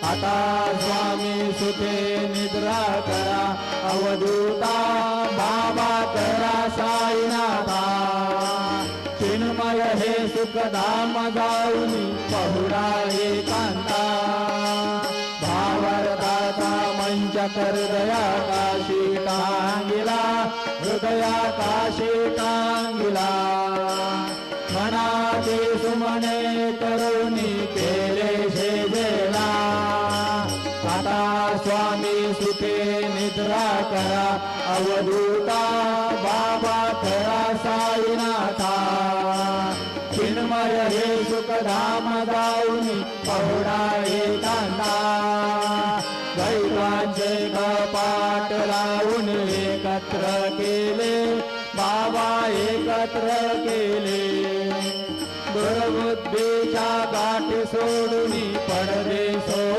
आता स्वामी सुखे निद्रा करा अवधूता बाबा करा साईनाथा चिन्मय हे सुखधाम जाऊन पहुडा एकांता भावार्थाचा मंच हृदया काशी टांगिला हृदया काशी टांगिला मनाचे सुमने तरुणी केले शेजेला आता स्वामी सुखे निद्रा करा अवधूता बाबा खरा साईनाथा चिन्मय हे सुखधाम जाऊन पहुडा एकांता